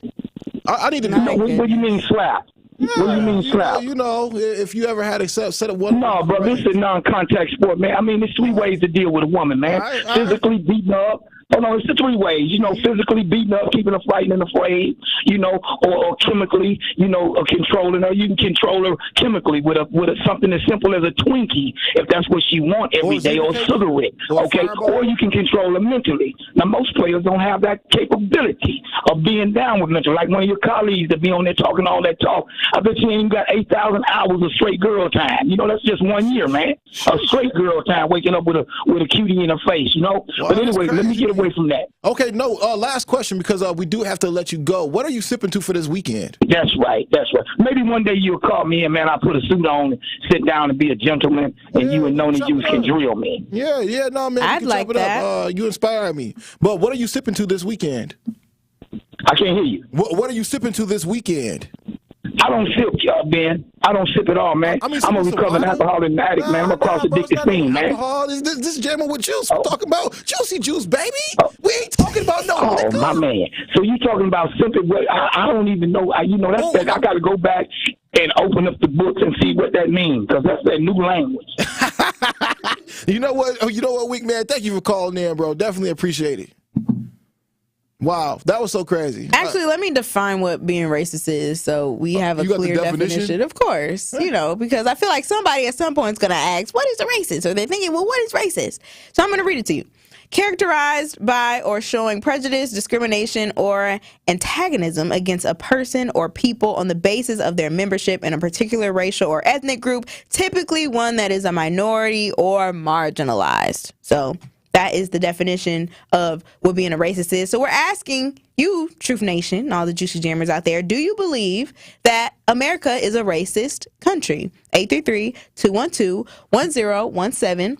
I need to know.
What do you mean slap?
Yeah,
what do you mean slap?
You know, if you ever had a set of one.
No, bro, this is a non-contact sport, man. I mean, there's three ways to deal with a woman, man. Physically beating up. Oh, no, it's the three ways, you know, physically beating up, keeping her frightened and afraid, you know, or chemically, you know, controlling her. You can control her chemically with something as simple as a Twinkie, if that's what she wants every day, or a cigarette, okay? Or you can control her mentally. Now, most players don't have that capability of being down with mental. Like one of your colleagues that be on there talking all that talk. I bet you ain't got 8,000 hours of straight girl time. You know, that's just 1 year, man. A straight girl time, waking up with a cutie in her face, you know? Wow, but anyway, let me get away from that.
Okay, no, last question, because we do have to let you go. What are you sipping to for this weekend?
That's right. Maybe one day you'll call me and, man, I'll put a suit on and sit down and be a gentleman, and you and Noni Juice can drill me.
Yeah, no, man.
I'd like that.
You inspire me. But what are you sipping to this weekend?
I can't hear you.
What are you sipping to this weekend?
I don't sip, Ben. I don't sip at all, man. I'm a recovering alcoholic and addict, man. I'm a cross-addicted fiend, man.
This is jamming with juice. We're talking about juicy juice, baby. We ain't talking about no liquor.
Oh, my man. So you talking about simply what I don't even know. I got to go back and open up the books and see what that means, because that's that new language.
You know what, Weak Man? Thank you for calling in, bro. Definitely appreciate it. Wow, that was so crazy.
Actually, let me define what being racist is, so we have a clear definition. Of course, because I feel like somebody at some point is going to ask, what is a racist? Or they're thinking, well, what is racist? So I'm going to read it to you. Characterized by or showing prejudice, discrimination, or antagonism against a person or people on the basis of their membership in a particular racial or ethnic group, typically one that is a minority or marginalized. So that is the definition of what being a racist is. So we're asking you, Truth Nation, and all the Juicy Jammers out there, do you believe that America is a racist country? 833-212-1017.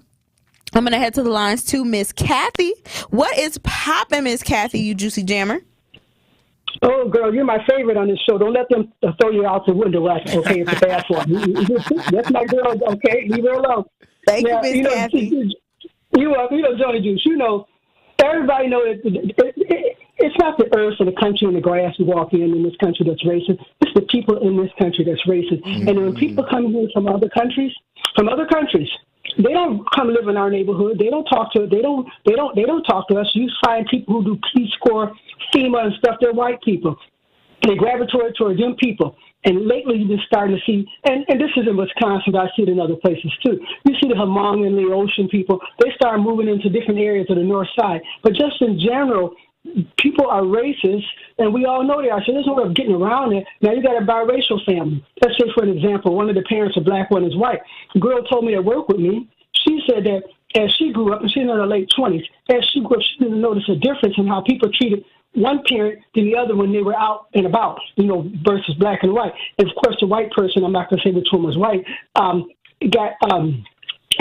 I'm going to head to the lines to Miss Kathy. What is poppin', Miss Kathy, you Juicy Jammer?
Oh, girl, you're my favorite on this show. Don't let them throw you out the window. Okay, it's a bad one. That's my girl. Okay, leave her alone.
Thank you, Miss Kathy.
Johnny Juice, everybody knows it's not the earth or the country and the grass we walk in this country that's racist. It's the people in this country that's racist. Mm-hmm. And when people come here from other countries, they don't come live in our neighborhood. They don't talk to They don't talk to us. You find people who do Peace Corps, FEMA, and stuff. They're white people. They gravitate toward them people. And lately, you've been starting to see, and this is in Wisconsin, but I see it in other places too. You see the Hmong and the Ocean people. They start moving into different areas of the north side. But just in general, people are racist, and we all know they are. So there's no way of getting around it. Now, you got a biracial family. Let's say, for an example, one of the parents are black, one is white. A girl told me to work with me. She said that as she grew up, and she's in her late 20s, as she grew up, she didn't notice a difference in how people treated one parent than the other when they were out and about, versus black and white. And of course, the white person, I'm not going to say which one was white, got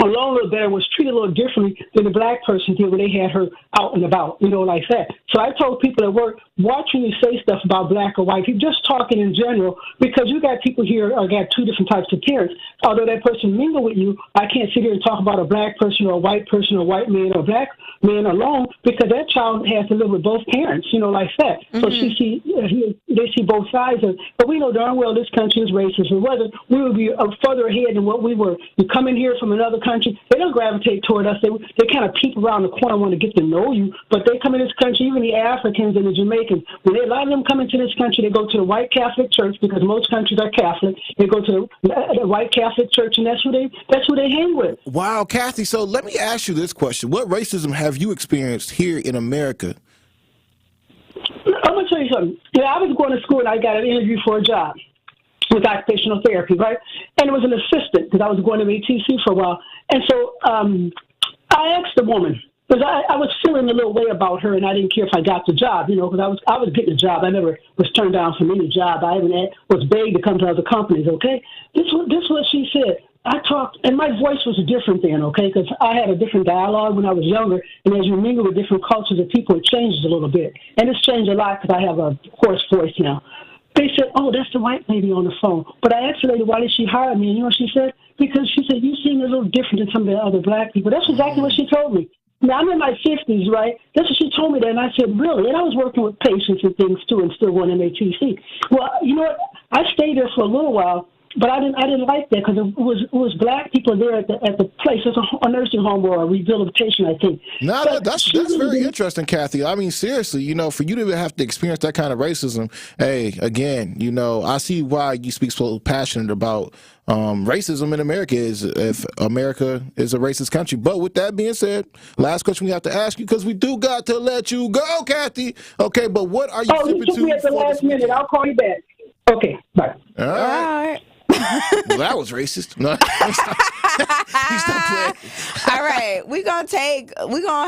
along a little better, was treated a little differently than the black person did when they had her out and about, like that. So I told people at work, watch when you say stuff about black or white, you're just talking in general, because you got people here or got two different types of parents. Although that person mingle with you, I can't sit here and talk about a black person or a white person or a white man or a black man alone, because that child has to live with both parents, like that. Mm-hmm. So they see both sides of it. But we know darn well this country is racist, and whether we will be further ahead than what we were. You come in here from another country, they don't gravitate toward us. They kind of peep around the corner, want to get to know you, but they come in this country, even the Africans and the Jamaicans, when a lot of them come into this country, they go to the white Catholic church, because most countries are Catholic. They go to the white Catholic church, and that's who they hang with.
Wow, Kathy, so let me ask you this question. What racism have you experienced here in America?
I'm going to tell you something. I was going to school, and I got an interview for a job with occupational therapy, right? And it was an assistant, because I was going to ATC for a while. And so I asked the woman, because I was feeling a little way about her, and I didn't care if I got the job, because I was getting a job. I never was turned down from any job. I even was begged to come to other companies, okay? This is what she said. I talked, and my voice was different then, okay, because I had a different dialogue when I was younger, and as you mingle with different cultures of people, it changes a little bit. And it's changed a lot because I have a hoarse voice now. They said, oh, that's the white lady on the phone. But I asked the lady, why did she hire me? And you know what she said? Because she said, you seem a little different than some of the other black people. That's exactly what she told me. Now, I'm in my 50s, right? That's what she told me that, and I said, really? And I was working with patients and things, too, and still going to ATC. Well, you know what? I stayed there for a little while, but I didn't like that, because it was black people there at the place. It's a nursing home or a rehabilitation, I think.
No, that's very interesting, Kathy. I mean, seriously, for you to have to experience that kind of racism, hey, again, I see why you speak so passionate about racism in America, is if America is a racist country. But with that being said, last question we have to ask you, because we do got to let you go, Kathy. Okay, but what are you
sipping to? Me at the last minute. I'll call you back. Okay, bye.
All right. Well, that was racist. No,
all right, we're gonna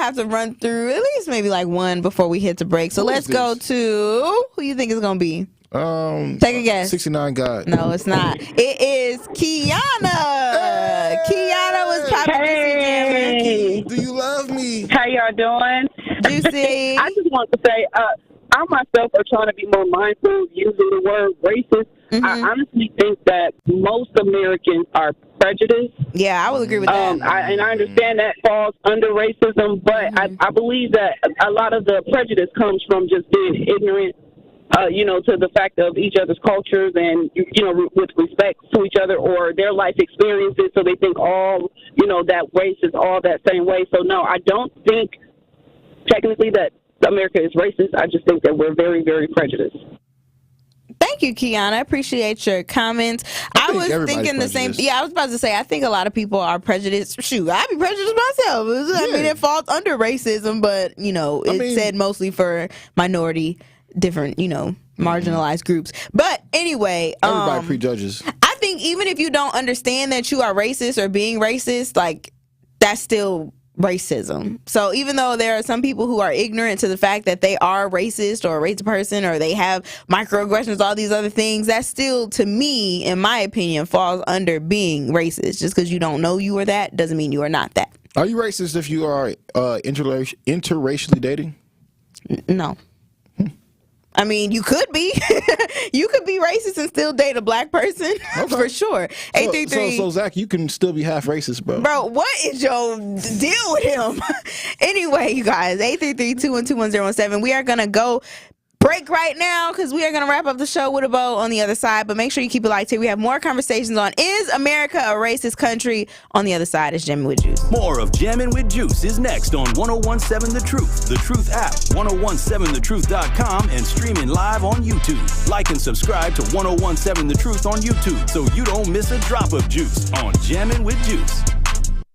have to run through at least maybe like one before we hit the break. So let's go to who you think is gonna be. Take a guess.
69 God.
No, it's not. It is Kiana. Hey! Kiana was popping.
Hey, do you love me?
How y'all doing?
Juicy.
I just want to say,
I myself are trying to be more mindful using the word racist. I honestly think that most Americans are prejudiced.
Yeah, I would agree with that.
And I understand that falls under racism, but I believe that a lot of the prejudice comes from just being ignorant, to the fact of each other's cultures and, with respect to each other or their life experiences. So they think that race is all that same way. So, no, I don't think technically that America is racist. I just think that we're very, very prejudiced.
Thank you, Kiana. I appreciate your comments. I was thinking the same. Yeah, I was about to say, I think a lot of people are prejudiced. Shoot, I be prejudiced myself. I mean, it falls under racism, but, it's said mostly for minority, different, marginalized groups. But anyway.
Everybody prejudges.
I think even if you don't understand that you are racist or being racist, like, that's still racism. So even though there are some people who are ignorant to the fact that they are racist or a racist person or they have microaggressions, all these other things, that still, to me, in my opinion, falls under being racist. Just because you don't know you are that doesn't mean you are not that.
Are you racist if you are interracially dating?
No. I mean, you could be. You could be racist and still date a black person, for sure. 833.
So, Zach, you can still be half racist, bro.
Bro, what is your deal with him? Anyway, you guys, 833-212-1017. We are going to go break right now because we are going to wrap up the show with a bow on the other side. But make sure you keep it light here. We have more conversations on Is America a Racist Country? On the other side is Jammin with Juice.
More of Jammin with Juice is next on 1017 The Truth, The Truth app, 1017thetruth.com, and streaming live on YouTube. Like and subscribe to 1017 The Truth on YouTube so you don't miss a drop of juice on Jammin with Juice.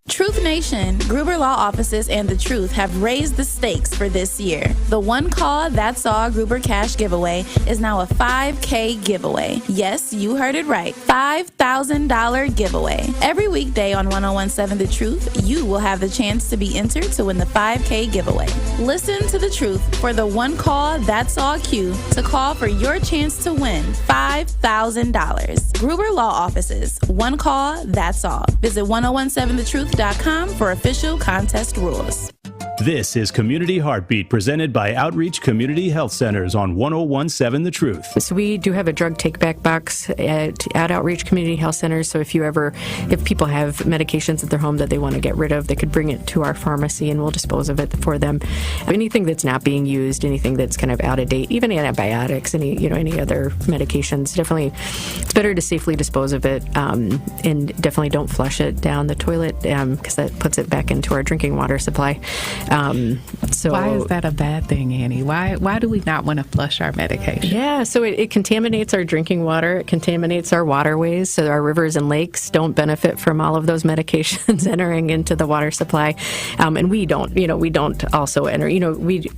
Truth Nation, Gruber Law Offices, and The Truth have raised the stakes for this year. The One Call That's All Gruber Cash Giveaway is now a $5K giveaway. Yes, you heard it right. $5,000 giveaway. Every weekday on 1017 The Truth, you will have the chance to be entered to win the $5K giveaway. Listen to The Truth for the One Call That's All cue to call for your chance to win $5,000. Gruber Law Offices, One Call That's All. Visit 1017thetruth.com for official contest rules.
This is Community Heartbeat, presented by Outreach Community Health Centers on 1017 The Truth.
So we do have a drug take-back box at Outreach Community Health Centers. So if people have medications at their home that they want to get rid of, they could bring it to our pharmacy and we'll dispose of it for them. Anything that's not being used, anything that's kind of out of date, even antibiotics, any other medications, definitely it's better to safely dispose of it, and definitely don't flush it down the toilet because that puts it back into our drinking water supply.
So why is that a bad thing, Annie? Why do we not want to flush our medication?
Yeah, so it contaminates our drinking water. It contaminates our waterways, so our rivers and lakes don't benefit from all of those medications entering into the water supply. And we don't also enter. We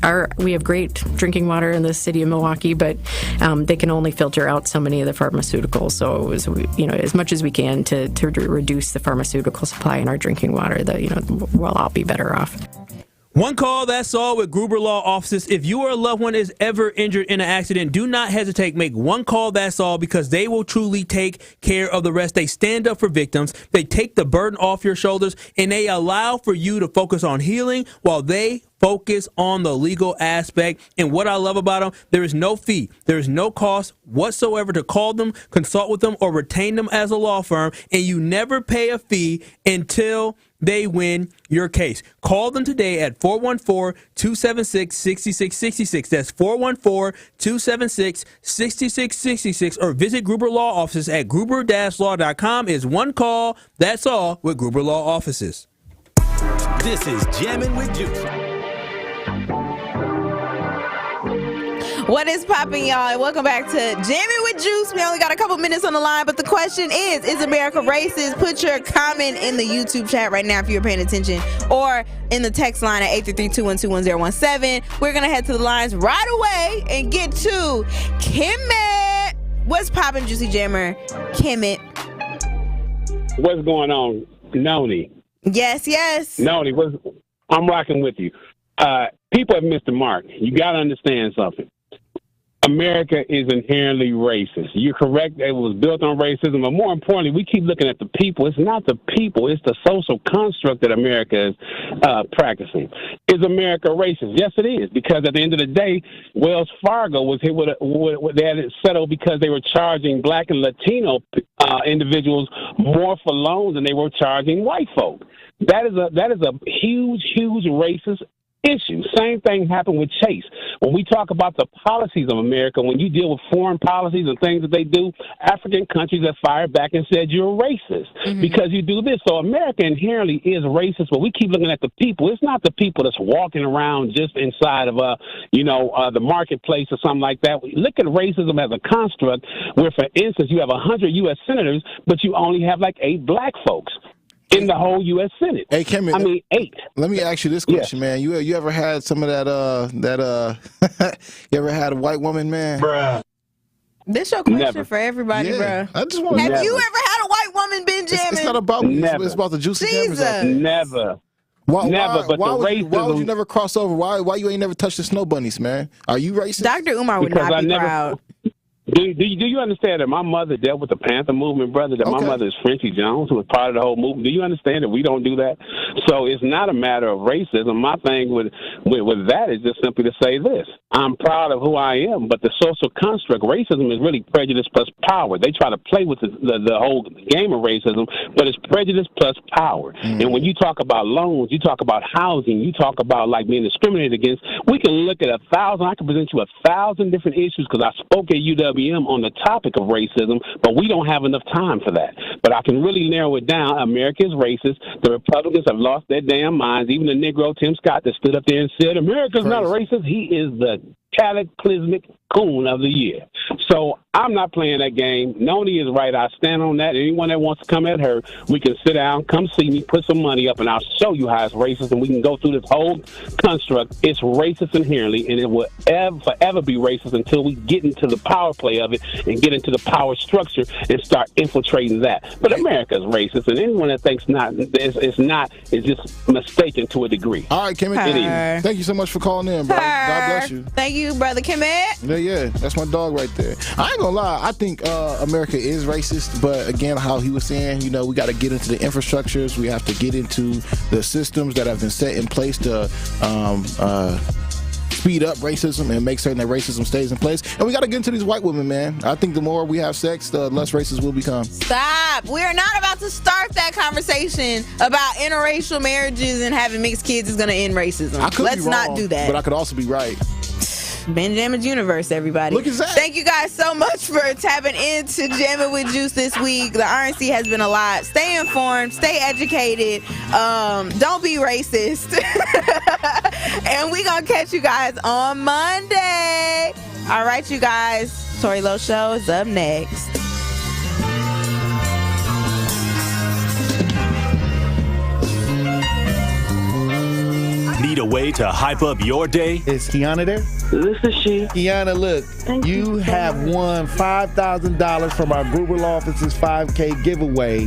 have great drinking water in the city of Milwaukee, but they can only filter out so many of the pharmaceuticals. So as much as we can to reduce the pharmaceutical supply in our drinking water, we'll all be better off.
One Call That's All with Gruber Law Offices. If you or a loved one is ever injured in an accident, do not hesitate. Make one call, that's all, because they will truly take care of the rest. They stand up for victims. They take the burden off your shoulders, and they allow for you to focus on healing while they focus on the legal aspect. And what I love about them, there is no fee. There is no cost whatsoever to call them, consult with them, or retain them as a law firm. And you never pay a fee until they win your case. Call them today at 414-276-6666. That's 414-276-6666. Or visit Gruber Law Offices at gruber-law.com. Is one call, that's all, with Gruber Law Offices.
This is Jammin with Juice.
What is popping, y'all? And welcome back to Jammin with Juice. We only got a couple minutes on the line, but the question is America racist? Put your comment in the YouTube chat right now if you're paying attention, or in the text line at 833-212-1017. We're going to head to the lines right away and get to Kimmit. What's popping, Juicy Jammer? Kimmit.
What's going on, Noni?
Yes.
Noni, I'm rocking with you. People have missed the mark. You got to understand something. America is inherently racist. You're correct. It was built on racism, but more importantly, we keep looking at the people. It's not the people. It's the social construct that America is practicing. Is America racist? Yes, it is, because at the end of the day, Wells Fargo was hit with they had it settled because they were charging Black and Latino individuals more for loans than they were charging white folk. That is a huge racist issue. Same thing happened with Chase. When we talk about the policies of America, when you deal with foreign policies and things that they do, African countries have fired back and said you're racist because you do this. So America inherently is racist, but we keep looking at the people. It's not the people that's walking around just inside of the marketplace or something like that. We look at racism as a construct where, for instance, you have 100 U.S. senators, but you only have like 8 black folks in the whole U.S. Senate.
Hey, Kimmy,
8.
Let me ask you this question, man. You ever had some of that you ever had a white woman, man?
Bruh.
This your question
Never.
for everybody,
Yeah.
bruh.
I just want.
Have you ever had a white woman, BenJammin?
It's not about me.
Never.
It's about the juicy cameras.
Jesus.
Never.
Why,
Never, but
why
the
would
racism.
you never cross over? Why you ain't never touched the snow bunnies, man? Are you racist?
Dr. Umar would
Because
not
I
be
never-
proud.
Do you understand that my mother dealt with the Panther movement, brother? That my mother is Frenchie Jones, who was part of the whole movement. Do you understand that we don't do that? So it's not a matter of racism. My thing with that is just simply to say this. I'm proud of who I am, but the social construct, racism is really prejudice plus power. They try to play with the whole game of racism, but it's prejudice plus power. And when you talk about loans, you talk about housing, you talk about like being discriminated against, we can look at 1,000, I can present you 1,000 different issues because I spoke at UW on the topic of racism, but we don't have enough time for that. But I can really narrow it down. America is racist. The Republicans have lost their damn minds. Even the Negro Tim Scott that stood up there and said, America's not a racist. He is the cataclysmic coon of the year. So I'm not playing that game. Noni is right. I stand on that. Anyone that wants to come at her, we can sit down, come see me, put some money up, and I'll show you how it's racist, and we can go through this whole construct. It's racist inherently, and it will forever be racist until we get into the power play of it and get into the power structure and start infiltrating that. But America is racist, and anyone that thinks is just mistaken to a degree.
All right, Kimmy. Thank you so much for calling in, bro. God bless you.
Thank you, brother Kimmy.
Yeah, that's my dog right there. I ain't gonna lie, I think America is racist, but again, how he was saying, we got to get into the infrastructures, we have to get into the systems that have been set in place to speed up racism and make certain that racism stays in place. And we got to get into these white women, man. I think the more we have sex, the less racist we'll become.
Stop. We are not about to start that conversation about interracial marriages and having mixed kids is going to end racism. Let's not do that.
But I could also be right.
BenJammin's Universe, everybody.
Look at that.
Thank you guys so much for tapping into Jammin' with Juice this week. The RNC has been a lot. Stay informed, stay educated, don't be racist. And we gonna catch you guys on Monday. All right, you guys. Tori Lowe Show is up next.
Need a way to hype up your day?
Is Kiana there?
This is she.
Kiana, look, you have won $5,000 from our Gruber Law Office's 5K giveaway.